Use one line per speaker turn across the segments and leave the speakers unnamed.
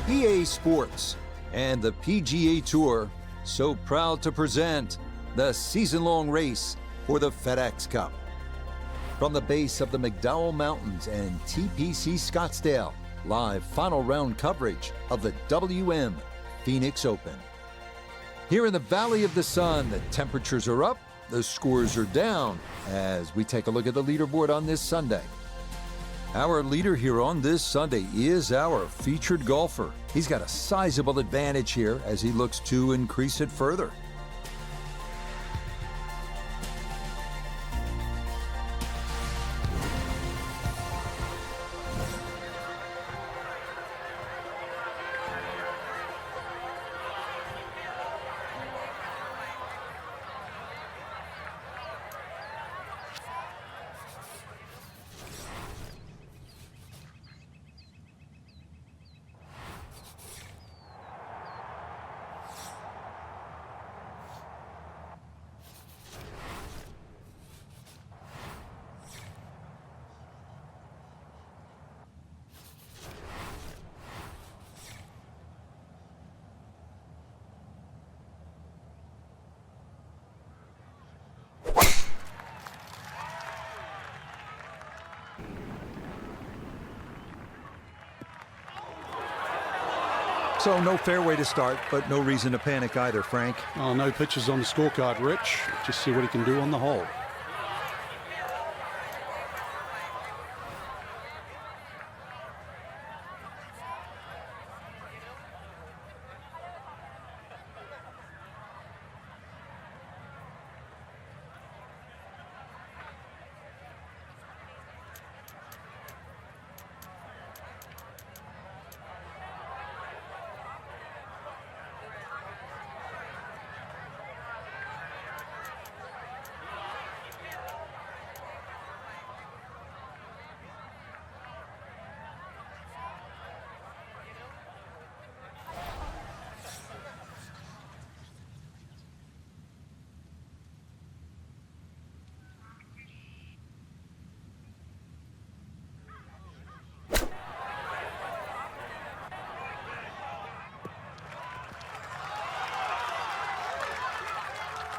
EA Sports, and the PGA Tour so proud to present the season-long race for the FedEx Cup. From the base of the McDowell Mountains and TPC Scottsdale, live final round coverage of the WM Phoenix Open. Here in the Valley of the Sun, the temperatures are up, the scores are down, as we take a look at the leaderboard on this Sunday. Our leader here on this Sunday is our featured golfer. He's got a sizable advantage here as he looks to increase it further. So no fairway to start, but no reason to panic either, Frank.
Oh, no pitches on the scorecard, Rich. Just see what he can do on the hole.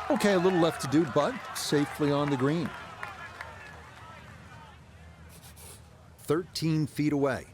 Okay, a little left to do, but safely on the green. 13 feet away.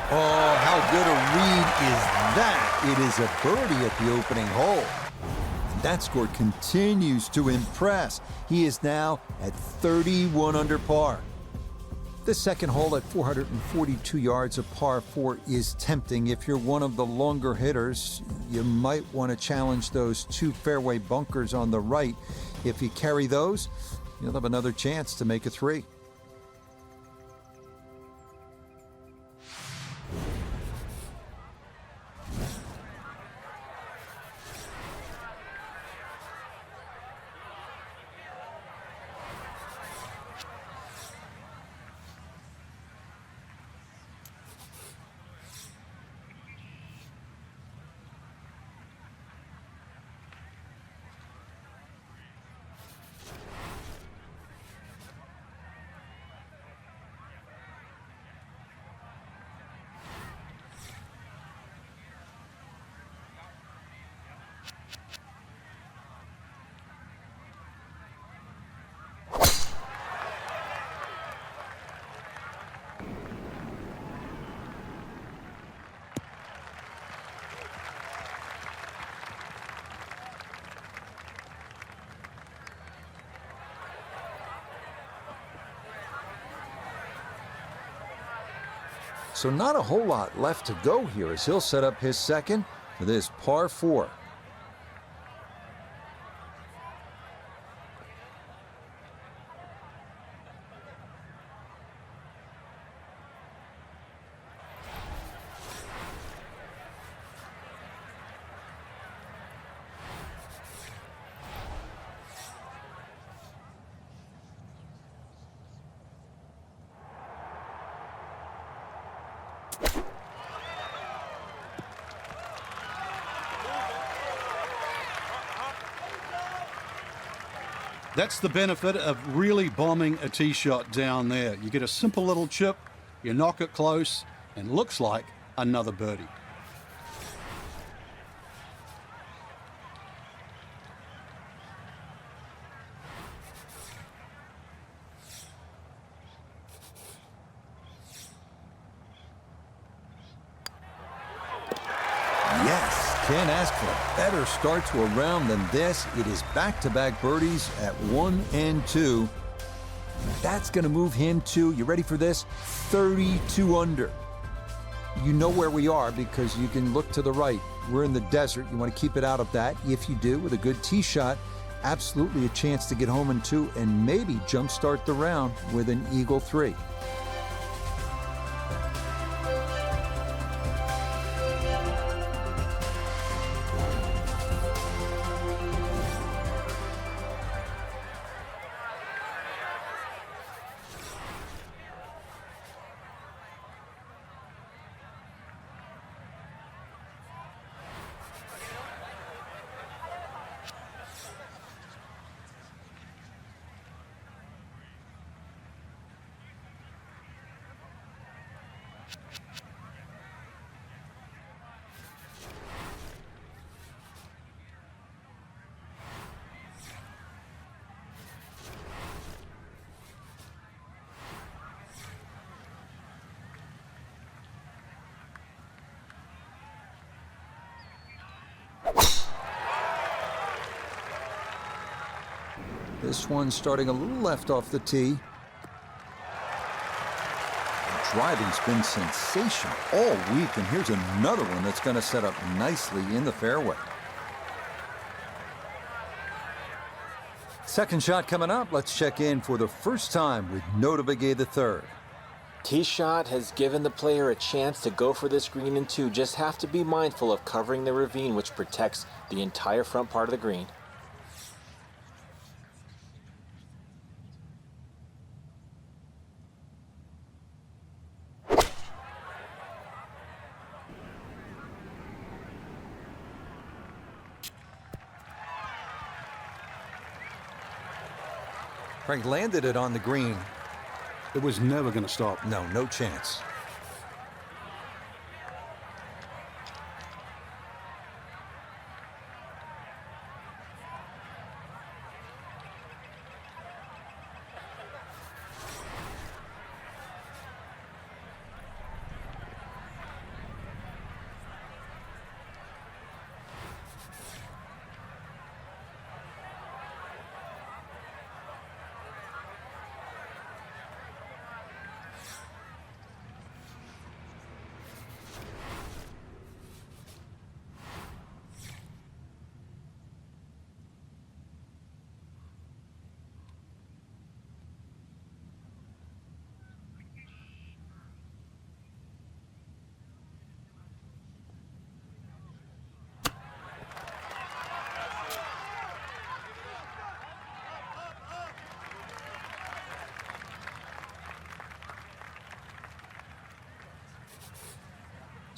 Oh, how good a read is that? It is a birdie at the opening hole. That score continues to impress. He is now at 31 under par. The second hole at 442 yards of par 4 is tempting. If you're one of the longer hitters, you might want to challenge those two fairway bunkers on the right. If you carry those, you'll have another chance to make a three. So not a whole lot left to go here as he'll set up his second for this par 4.
That's the benefit of really bombing a tee shot down there. You get a simple little chip, you knock it close, and looks like another birdie.
Yes, can't ask for a better start to a round than this. It is back-to-back birdies at 1 and 2. That's going to move him to, you ready for this? 32 under. You know where we are because you can look to the right. We're in the desert. You want to keep it out of that. If you do, with a good tee shot, absolutely a chance to get home in 2 and maybe jumpstart the round with an eagle 3. This one starting a little left off the tee. The driving's been sensational all week, and here's another one that's going to set up nicely in the fairway. Second shot coming up. Let's check in for the first time with Notabegay III.
Tee shot has given the player a chance to go for this green in 2. Just have to be mindful of covering the ravine, which protects the entire front part of the green.
Frank landed it on the green.
It was never going to stop.
No chance.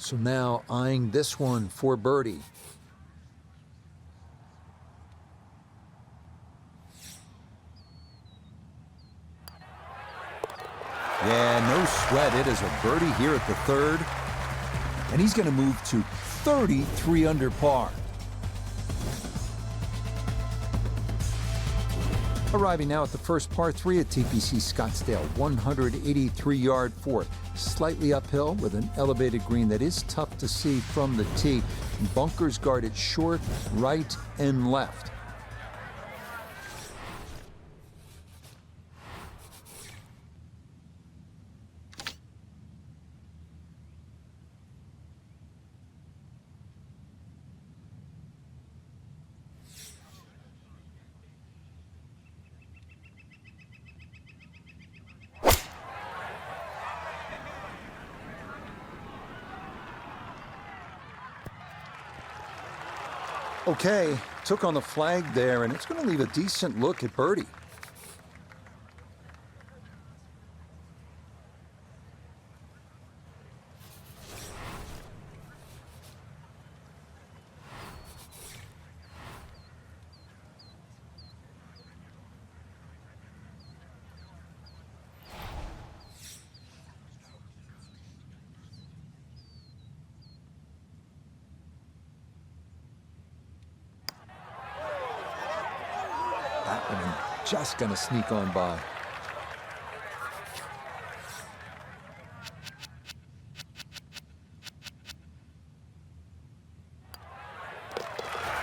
So now eyeing this one for birdie. Yeah, no sweat. It is a birdie here at the third. And he's going to move to 33 under par. Arriving now at the first par 3 at TPC Scottsdale, 183-yard fourth. Slightly uphill with an elevated green that is tough to see from the tee. Bunkers guarded short, right, and left. Okay, took on the flag there, and it's going to leave a decent look at birdie. just going to sneak on by.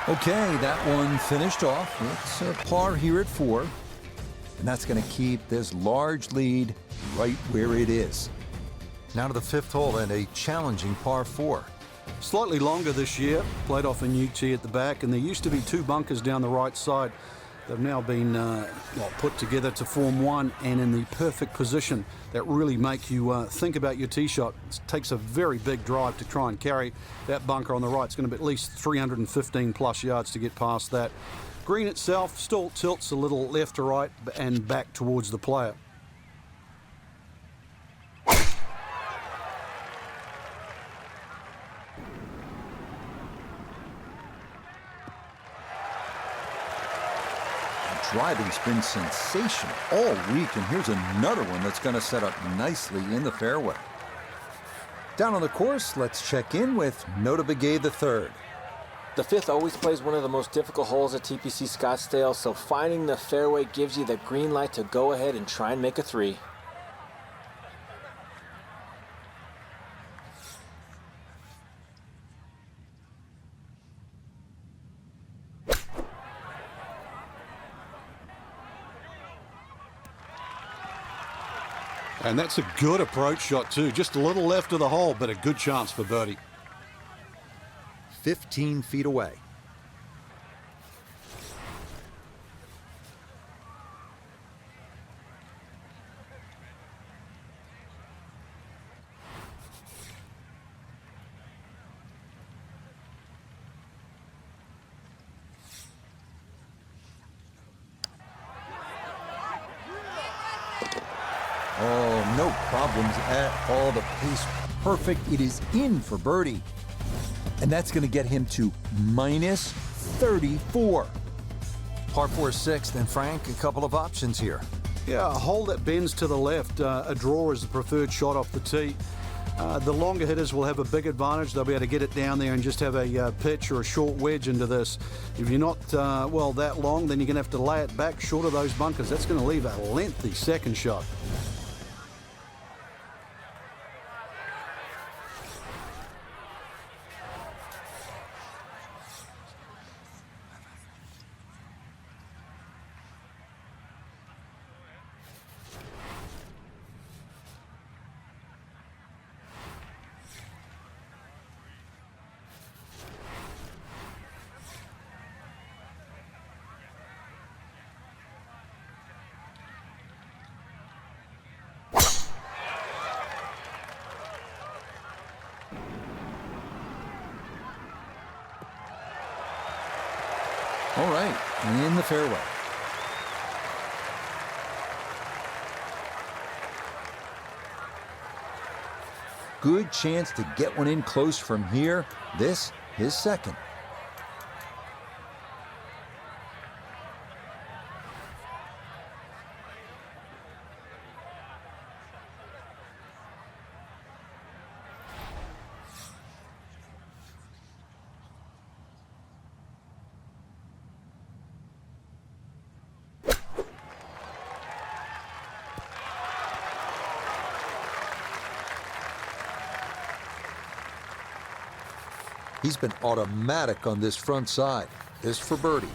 Okay, that one finished off. It's a par here at 4. And that's going to keep this large lead right where it is. Now to the 5th hole and a challenging par 4.
Slightly longer this year, played off a new tee at the back, and there used to be 2 bunkers down the right side. They've now been put together to form one, and in the perfect position that really make you think about your tee shot. It takes a very big drive to try and carry that bunker on the right. It's going to be at least 315 plus yards to get past that. Green itself still tilts a little left to right and back towards the player.
Driving's been sensational all week, and here's another one that's going to set up nicely in the fairway. Down on the course, let's check in with Nota Begay III.
The 5th always plays one of the most difficult holes at TPC Scottsdale, so finding the fairway gives you the green light to go ahead and try and make a 3.
And that's a good approach shot too. Just a little left of the hole, but a good chance for birdie.
15 feet away. Oh, no problems at all. The pace perfect. It is in for birdie. And that's going to get him to minus 34. Par 4 6th, and Frank, a couple of options here.
Yeah, a hole that bends to the left. A draw is the preferred shot off the tee. The longer hitters will have a big advantage. They'll be able to get it down there and just have a pitch or a short wedge into this. If you're not, that long, then you're going to have to lay it back short of those bunkers. That's going to leave a lengthy second shot.
All right, in the fairway. Good chance to get one in close from here. This, his second. He's been automatic on this front side. This for birdie.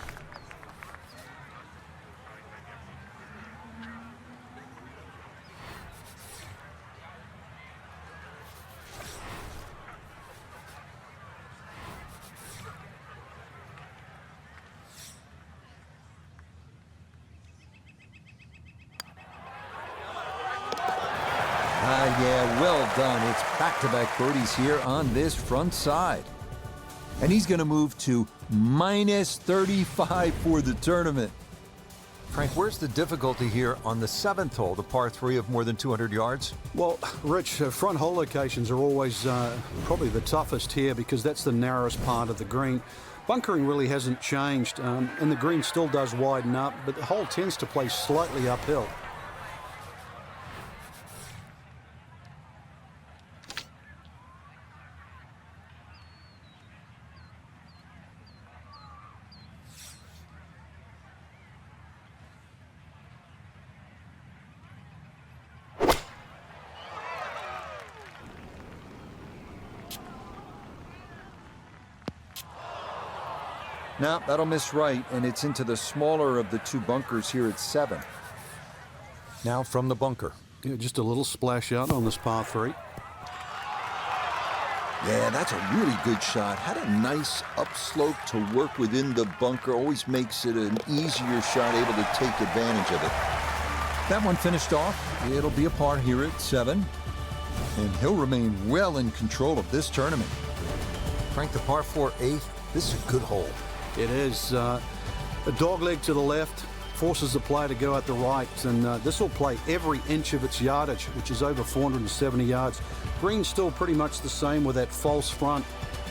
Yeah, well done. It's back-to-back birdies here on this front side. And he's going to move to minus 35 for the tournament. Frank, where's the difficulty here on the 7th hole, the par 3 of more than 200 yards?
Well, Rich, front hole locations are always probably the toughest here because that's the narrowest part of the green. Bunkering really hasn't changed, and the green still does widen up, but the hole tends to play slightly uphill.
Now, that'll miss right, and it's into the smaller of the two bunkers here at 7. Now from the bunker.
Yeah, just a little splash out on this par 3.
Yeah, that's a really good shot. Had a nice upslope to work within the bunker. Always makes it an easier shot, able to take advantage of it. That one finished off. It'll be a par here at 7. And he'll remain well in control of this tournament. Frank, the par 4 8th. This is a good hole.
It is a dogleg to the left, forces the player to go out the right, and this will play every inch of its yardage, which is over 470 yards. Green's still pretty much the same with that false front.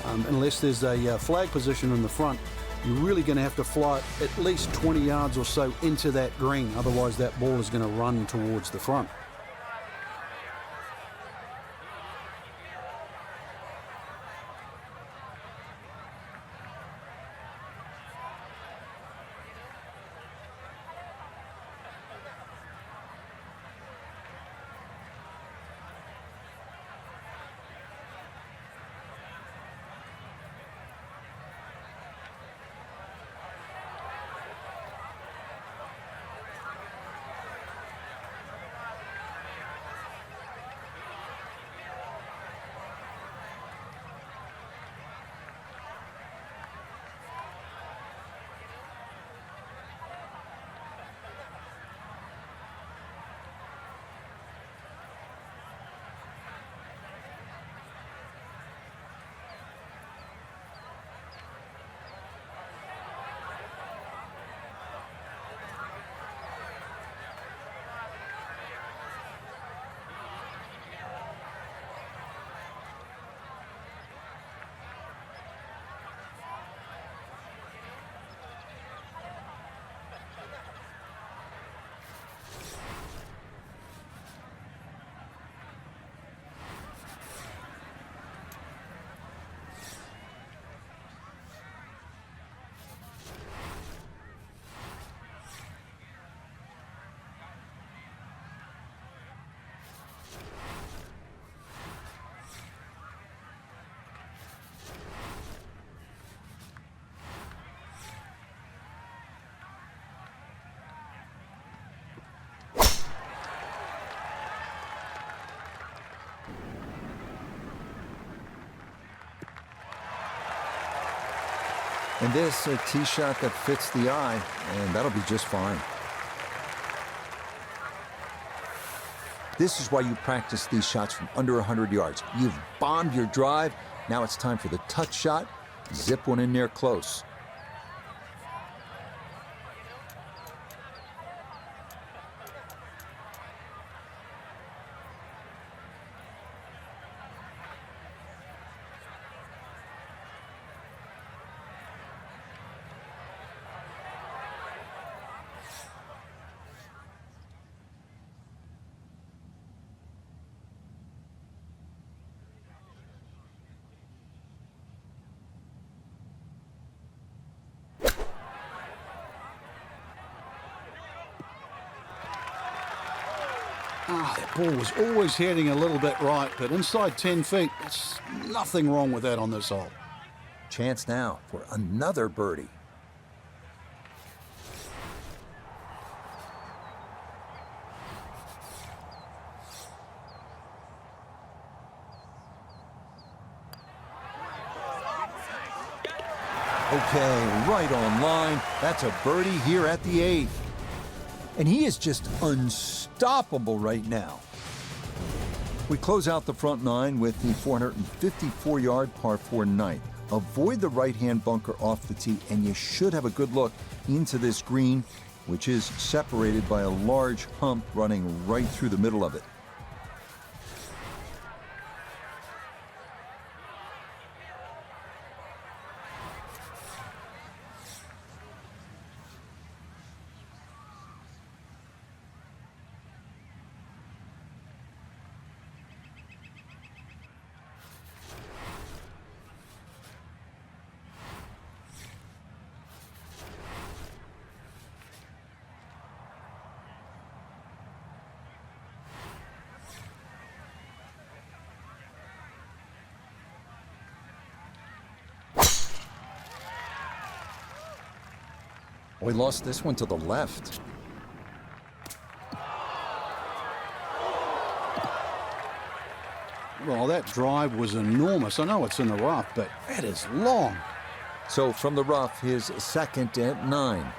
Unless there's a flag position in the front, you're really going to have to fly at least 20 yards or so into that green. Otherwise, that ball is going to run towards the front.
And this, a tee shot that fits the eye, and that'll be just fine. This is why you practice these shots from under 100 yards. You've bombed your drive. Now it's time for the touch shot. Zip one in there close.
That ball was always heading a little bit right, but inside 10 feet, there's nothing wrong with that on this hole.
Chance now for another birdie. Okay, right on line. That's a birdie here at the 8th. And he is just unstoppable right now. We close out the front 9 with the 454-yard par 4 9th. Avoid the right-hand bunker off the tee, and you should have a good look into this green, which is separated by a large hump running right through the middle of it. Oh, he lost this one to the left.
Well, that drive was enormous. I know it's in the rough, but that is long.
So from the rough, his second at 9.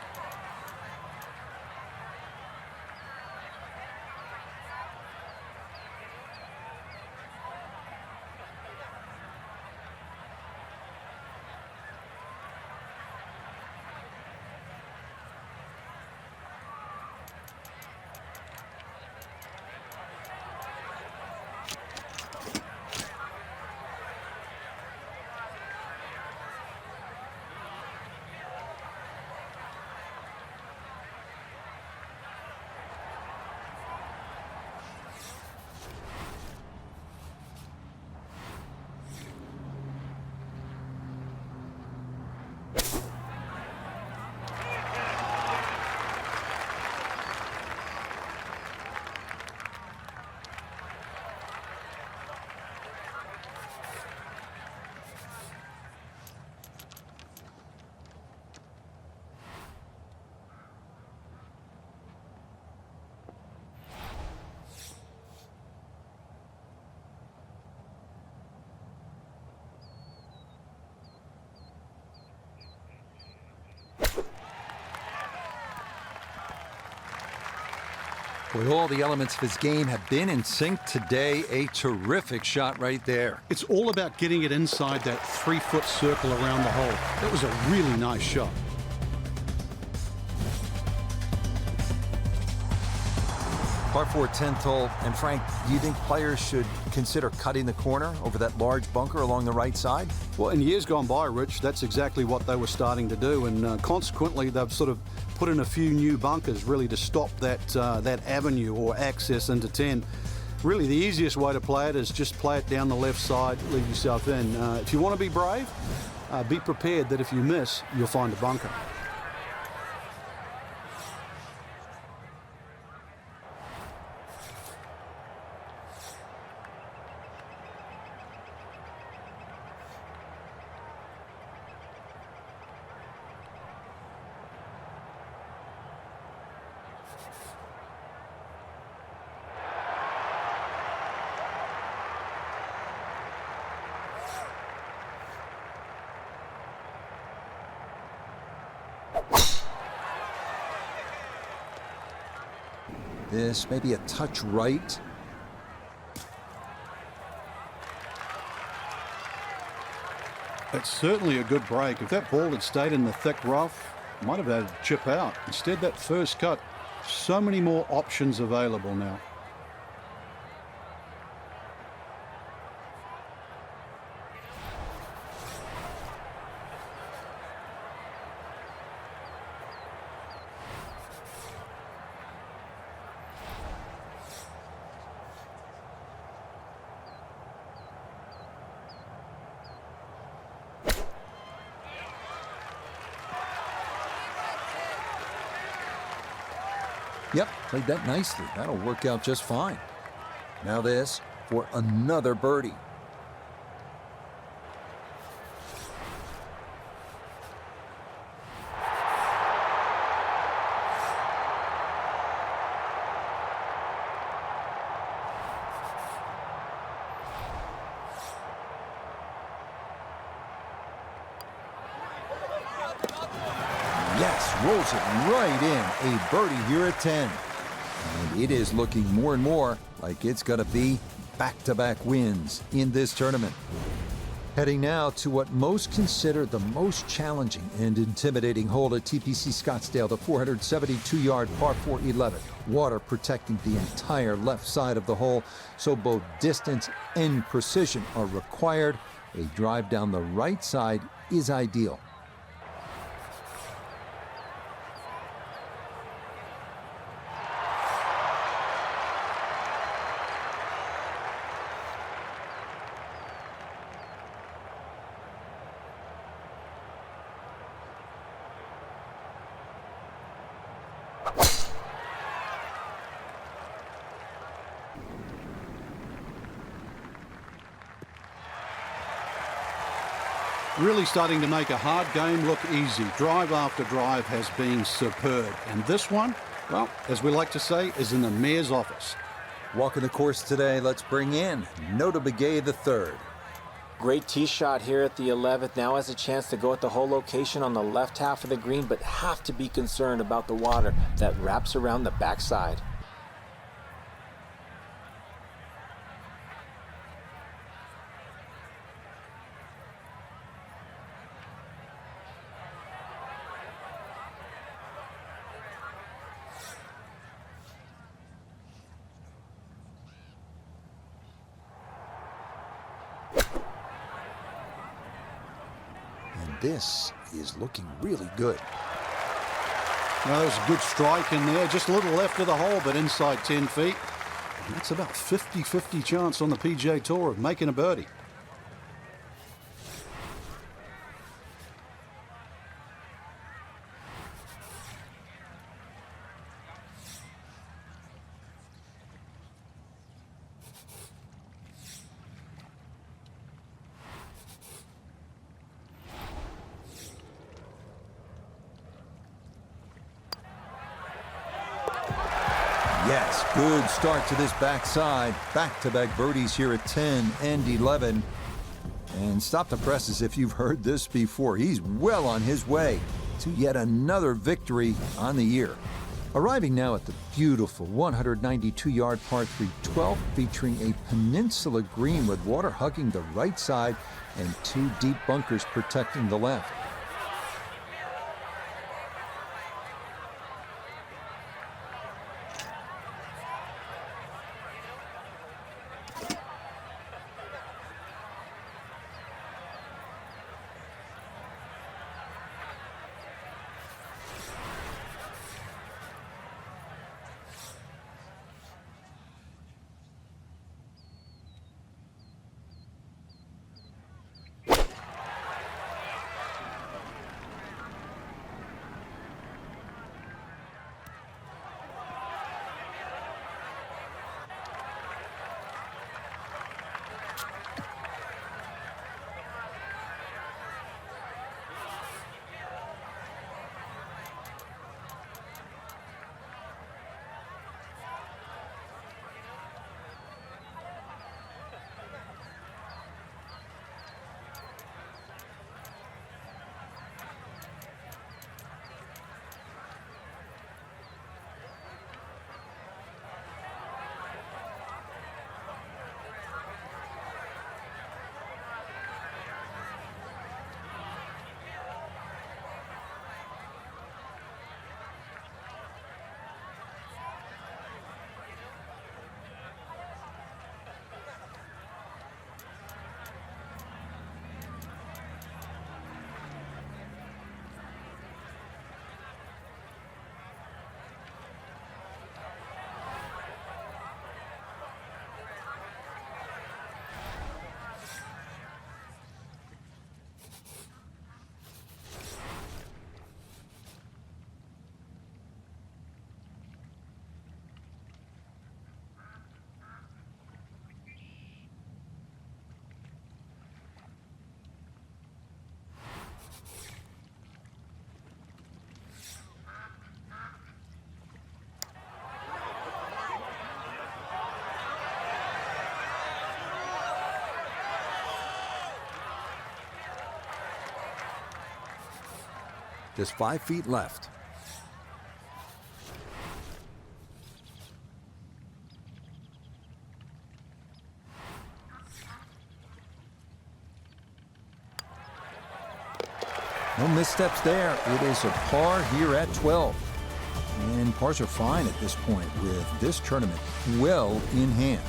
Boy, all the elements of his game have been in sync today. A terrific shot right there.
It's all about getting it inside that 3-foot circle around the hole. That was a really nice shot.
Par 4 10th hole. And Frank, do you think players should consider cutting the corner over that large bunker along the right side?
Well, in years gone by, Rich, that's exactly what they were starting to do, and consequently, they've sort of put in a few new bunkers really to stop that avenue or access into 10. Really, the easiest way to play it is just play it down the left side, leave yourself in. If you want to be brave, be prepared that if you miss, you'll find a bunker.
This may be a touch right.
It's certainly a good break. If that ball had stayed in the thick rough, might have had to chip out. Instead, that first cut, so many more options available now.
Yep, played that nicely. That'll work out just fine. Now this for another birdie. Yes, rolls it right in. A birdie here at 10. And it is looking more and more like it's going to be back-to-back wins in this tournament. Heading now to what most consider the most challenging and intimidating hole at TPC Scottsdale, the 472-yard par 4 11. Water protecting the entire left side of the hole, so both distance and precision are required. A drive down the right side is ideal.
Really starting to make a hard game look easy. Drive after drive has been superb. And this one, well, as we like to say, is in the mayor's office.
Walking the course today, let's bring in Nota Begay III.
Great tee shot here at the 11th. Now has a chance to go at the whole location on the left half of the green, but have to be concerned about the water that wraps around the backside.
This is looking really good.
Well, there's a good strike in there. Just a little left of the hole, but inside 10 feet. And that's about 50-50 chance on the PGA Tour of making a birdie.
Yes, good start to this backside. Back-to-back birdies here at 10 and 11. And stop the press as if you've heard this before. He's well on his way to yet another victory on the year. Arriving now at the beautiful 192-yard par 3 12 featuring a peninsula green with water hugging the right side and two deep bunkers protecting the left. Just 5 feet left. No missteps there. It is a par here at 12. And pars are fine at this point with this tournament well in hand.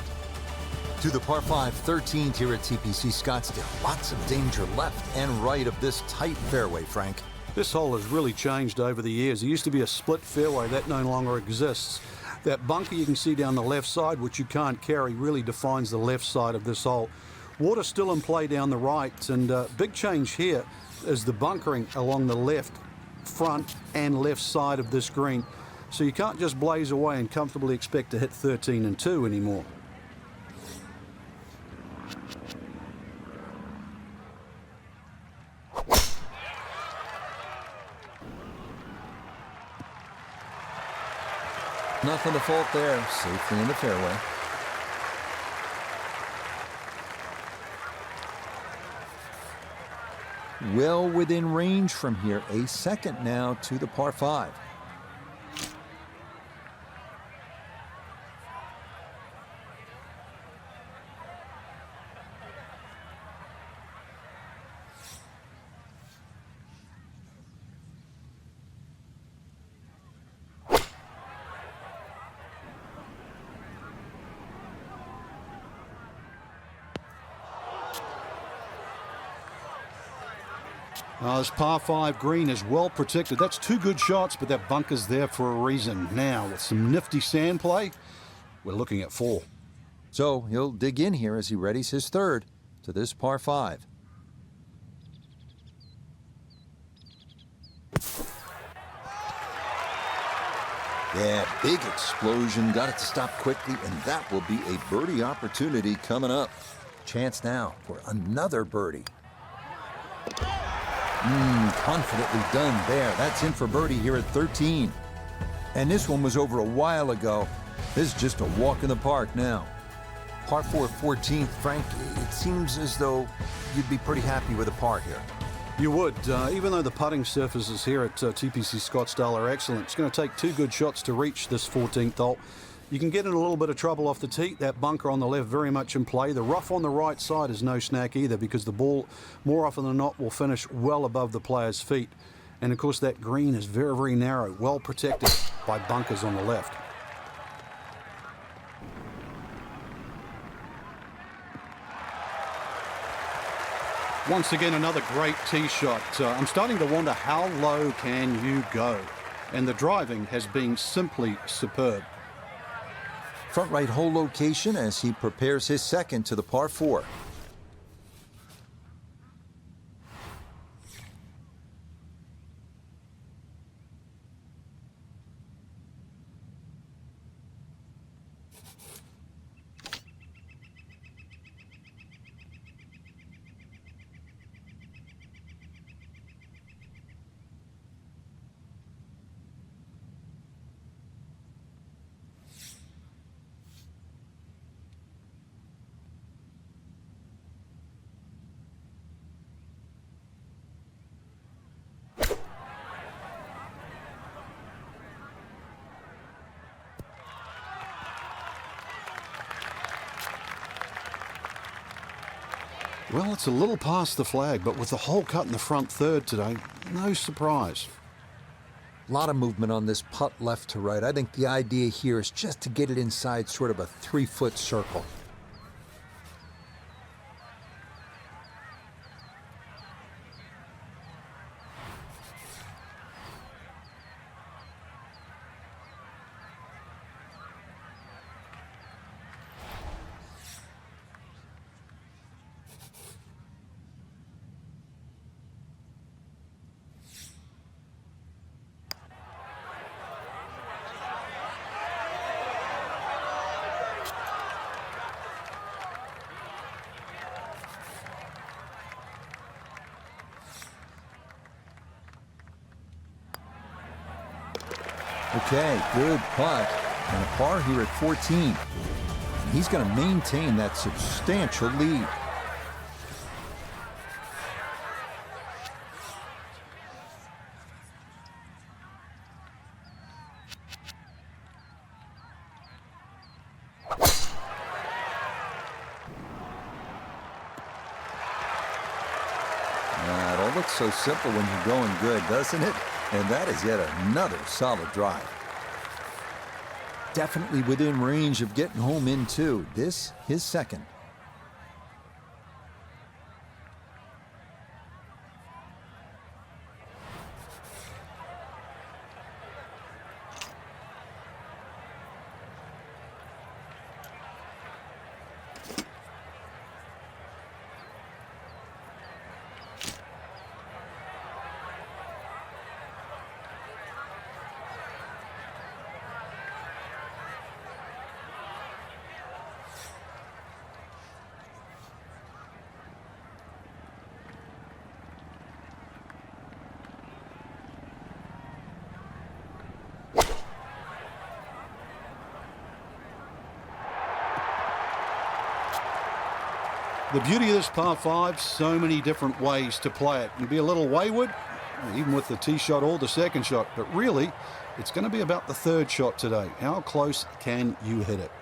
To the par 5 13th here at TPC Scottsdale. Lots of danger left and right of this tight fairway, Frank.
This hole has really changed over the years. There used to be a split fairway. That no longer exists. That bunker you can see down the left side, which you can't carry, really defines the left side of this hole. Water still in play down the right, and big change here is the bunkering along the left, front, and left side of this green. So you can't just blaze away and comfortably expect to hit 13 and 2 anymore.
Nothing to fault there. Safely in the fairway. Well within range from here. A second now to the par 5.
This par 5 green is well protected. That's 2 good shots, but that bunker's there for a reason. Now, with some nifty sand play, we're looking at 4.
So he'll dig in here as he readies his third to this par 5. Yeah, big explosion. Got it to stop quickly, and that will be a birdie opportunity coming up. Chance now for another birdie. Confidently done there. That's in for birdie here at 13. And this one was over a while ago. This is just a walk in the park now. Par 4, 14th. Frank, it seems as though you'd be pretty happy with a par here.
You would, even though the putting surfaces here at TPC Scottsdale are excellent. It's going to take 2 good shots to reach this 14th hole. You can get in a little bit of trouble off the tee. That bunker on the left very much in play. The rough on the right side is no snack either, because the ball, more often than not, will finish well above the player's feet. And of course that green is very, very narrow, well protected by bunkers on the left. Once again, another great tee shot. I'm starting to wonder, how low can you go? And the driving has been simply superb.
Front right hole location as he prepares his second to the par 4.
Well, it's a little past the flag, but with the hole cut in the front third today, no surprise.
A lot of movement on this putt left to right. I think the idea here is just to get it inside sort of a 3-foot circle. Okay, good putt. And a par here at 14. And he's going to maintain that substantial lead. It all looks so simple when you're going good, doesn't it? And that is yet another solid drive. Definitely within range of getting home in two. This, his second.
The beauty of this par 5, so many different ways to play it. You can be a little wayward, even with the tee shot or the second shot, but really, it's going to be about the third shot today. How close can you hit it?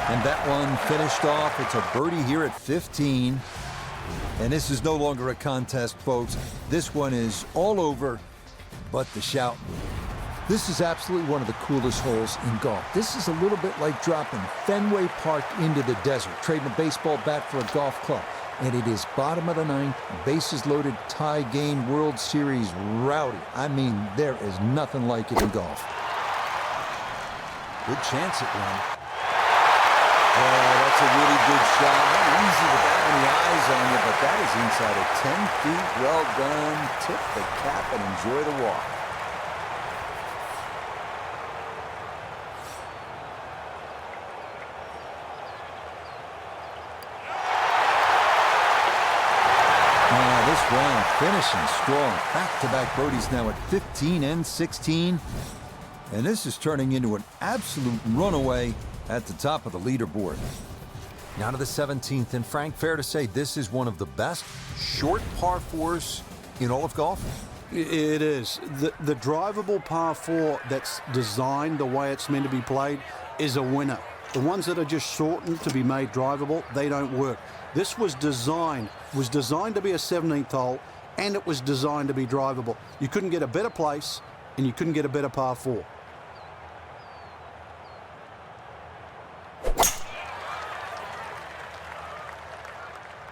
And that one finished off. It's a birdie here at 15. And this is no longer a contest, folks. This one is all over but the shout. This is absolutely one of the coolest holes in golf. This is a little bit like dropping Fenway Park into the desert, trading a baseball bat for a golf club. And it is bottom of the ninth, bases loaded, tie game, World Series rowdy. I mean, there is nothing like it in golf. Good chance at one. Oh, that's a really good shot. Not easy with that many eyes on you, but that is inside of 10 feet. Well done. Tip the cap and enjoy the walk. Now this round finishing strong. Back-to-back birdies now at 15 and 16. And this is turning into an absolute runaway at the top of the leaderboard. Now to the 17th, and Frank, fair to say this is one of the best short par 4s in all of golf?
It is. The drivable par 4 that's designed the way it's meant to be played is a winner. The ones that are just shortened to be made drivable, they don't work. This was designed to be a 17th hole, and it was designed to be drivable. You couldn't get a better place, and you couldn't get a better par 4.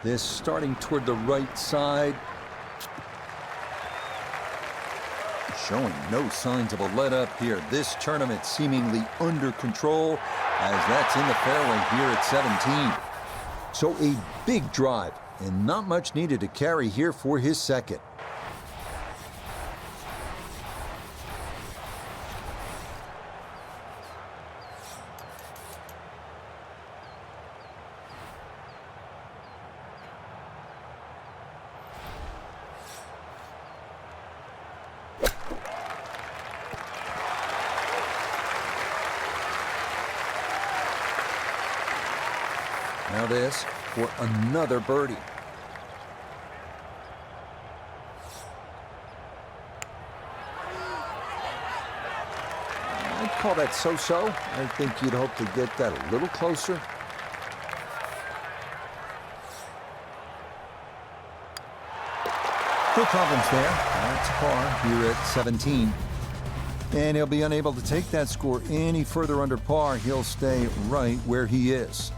This starting toward the right side. Showing no signs of a let-up here. This tournament seemingly under control as that's in the fairway here at 17. So a big drive and not much needed to carry here for his second. Now this for another birdie. I'd call that so-so. I think you'd hope to get that a little closer. No problems there. That's par here at 17. And he'll be unable to take that score any further under par. He'll stay right where he is.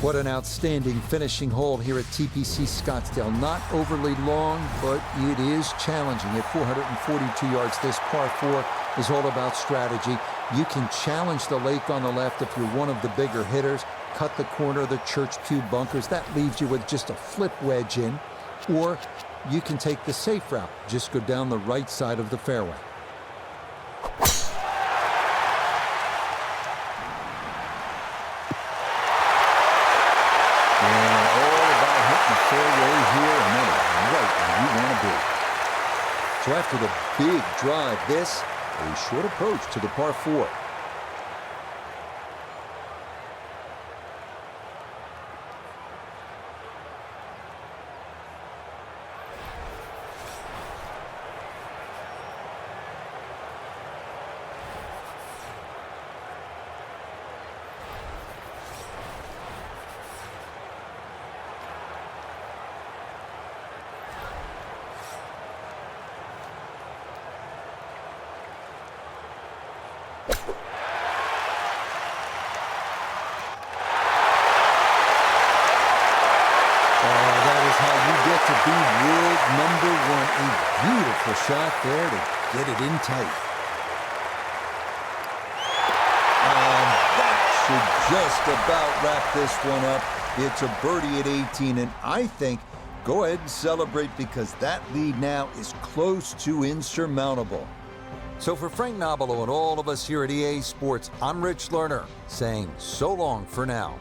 What an outstanding finishing hole here at TPC Scottsdale. Not overly long, but it is challenging. At 442 yards, this par 4 is all about strategy. You can challenge the lake on the left if you're one of the bigger hitters. Cut the corner of the Church Pew bunkers. That leaves you with just a flip wedge in. Or you can take the safe route. Just go down the right side of the fairway. So after the big drive, this a short approach to the par 4. To be world number 1. A beautiful shot there to get it in tight. And that should just about wrap this one up. It's a birdie at 18, and I think go ahead and celebrate because that lead now is close to insurmountable. So for Frank Nobilo and all of us here at EA Sports, I'm Rich Lerner saying so long for now.